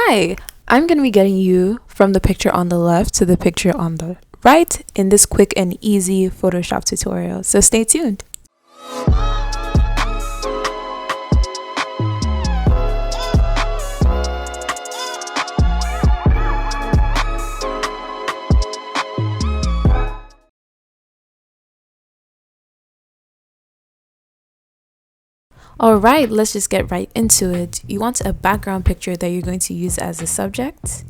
Hi, I'm going to be getting you from the picture on the left to the picture on the right in this quick and easy Photoshop tutorial, so stay tuned. Alright, let's just get right into it. You want a background picture that you're going to use as a subject.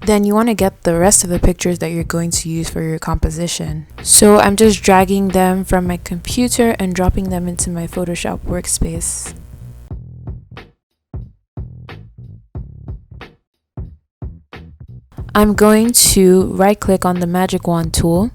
Then you want to get the rest of the pictures that you're going to use for your composition. So I'm just dragging them from my computer and dropping them into my Photoshop workspace. I'm going to right click on the magic wand tool,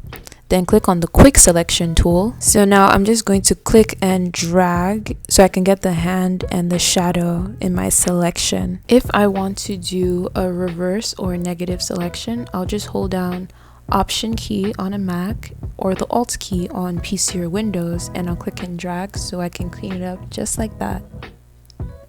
then click on the quick selection tool. So now I'm just going to click and drag so I can get the hand and the shadow in my selection. If I want to do a reverse or negative selection, I'll just hold down Option key on a Mac or the Alt key on PC or Windows, and I'll click and drag so I can clean it up just like that.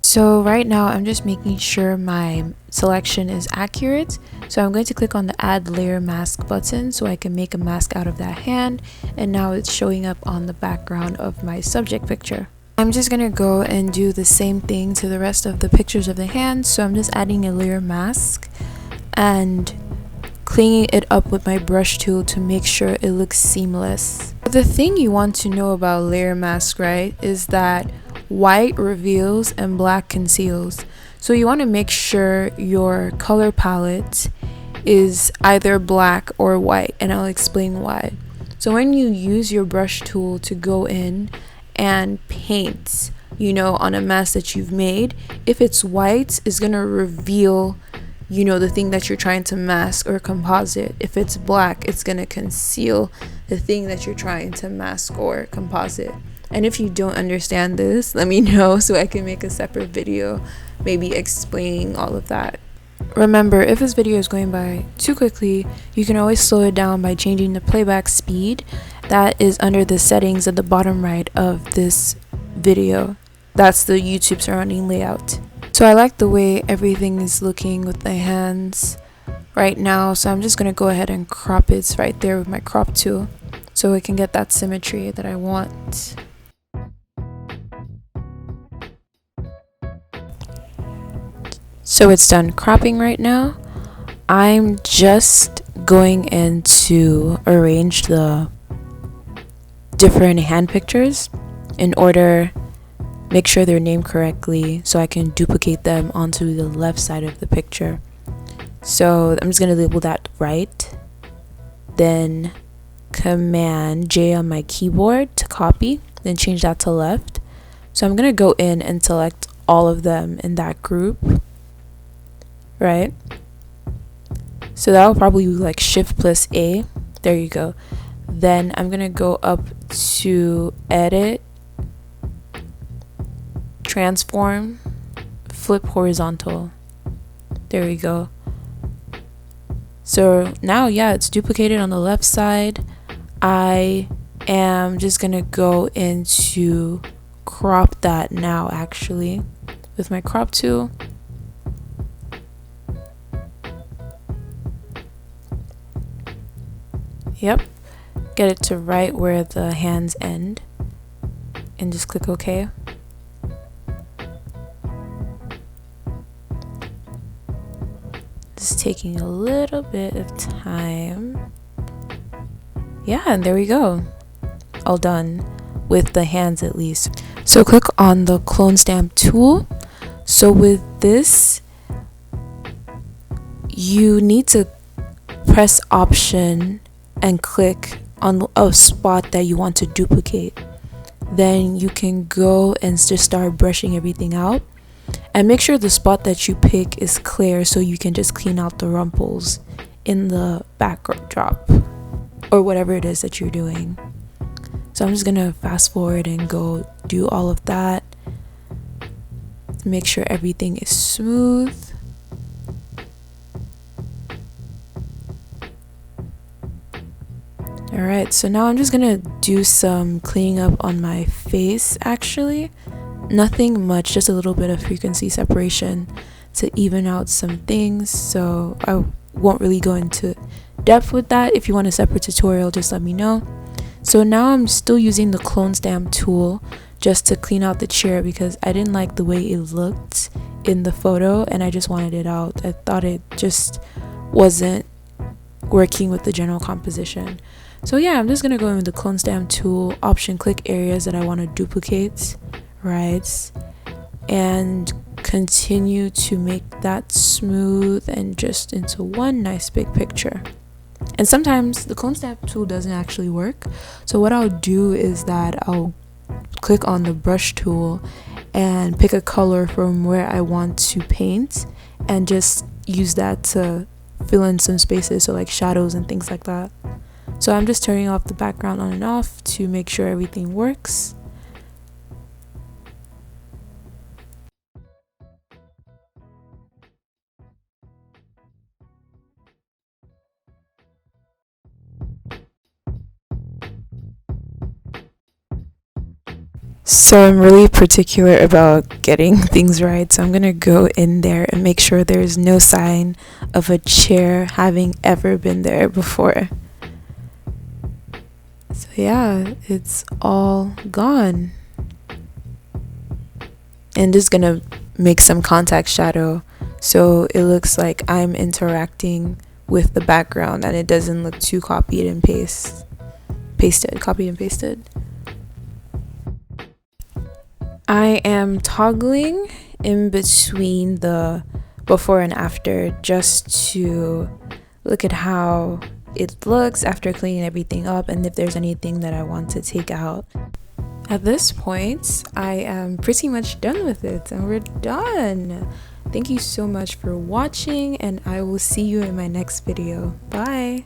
So right now I'm just making sure my selection is accurate. So I'm going to click on the Add Layer Mask button so I can make a mask out of that hand, and now it's showing up on the background of my subject picture. I'm just going to go and do the same thing to the rest of the pictures of the hand. So I'm just adding a layer mask and cleaning it up with my brush tool to make sure it looks seamless. The thing you want to know about layer mask, right, is that white reveals and black conceals. So you want to make sure your color palette is either black or white, and I'll explain why. So when you use your brush tool to go in and paint, on a mask that you've made, if it's white, it's going to reveal the thing that you're trying to mask or composite. If it's black, it's going to conceal the thing that you're trying to mask or composite. And if you don't understand this, let me know so I can make a separate video maybe explaining all of that. Remember, if this video is going by too quickly, you can always slow it down by changing the playback speed. That is under the settings at the bottom right of this video. That's the YouTube surrounding layout. So I like the way everything is looking with the hands right now, so I'm just going to go ahead and crop it right there with my crop tool so I can get that symmetry that I want. So it's done cropping right now. I'm just going in to arrange the different hand pictures in order make sure they're named correctly so I can duplicate them onto the left side of the picture. So I'm just going to label that right, then Command J on my keyboard to copy, then change that to left. So I'm going to go in and select all of them in that group. Right, so that will probably be like Shift plus A. There you go. Then I'm gonna go up to Edit, Transform, Flip Horizontal. There we go. So now, it's duplicated on the left side. I am just gonna go into crop that now, actually, with my crop tool. Yep, get it to right where the hands end and just click OK. Just taking a little bit of time. Yeah, and there we go. All done with the hands at least. So click on the clone stamp tool. So with this, you need to press Option and click on a spot that you want to duplicate. Then you can go and just start brushing everything out, and make sure the spot that you pick is clear so you can just clean out the rumples in the backdrop or whatever it is that you're doing. So I'm just gonna fast forward and go do all of that. Make sure everything is smooth. Alright, so now I'm just gonna do some cleaning up on my face actually. Nothing much, just a little bit of frequency separation. to even out some things, so I won't really go into depth with that. If you want a separate tutorial, just let me know. So now I'm still using the clone stamp tool just to clean out the chair because I didn't like the way it looked in the photo and I just wanted it out. I thought it just wasn't working with the general composition. So yeah, I'm just gonna go in with the clone stamp tool, option click areas that I want to duplicate, right, and continue to make that smooth and just into one nice big picture. And sometimes the clone stamp tool doesn't actually work, so what I'll do is that I'll click on the brush tool and pick a color from where I want to paint and just use that to fill in some spaces, so like shadows and things like that. So I'm just turning off the background on and off to make sure everything works. So I'm really particular about getting things right, so I'm gonna go in there and make sure there's no sign of a chair having ever been there before. So yeah, it's all gone. And just gonna make some contact shadow so it looks like I'm interacting with the background and it doesn't look too copied and pasted. I am toggling in between the before and after just to look at how it looks after cleaning everything up and if there's anything that I want to take out. At this point, I am pretty much done with it and we're done. Thank you so much for watching and I will see you in my next video. Bye!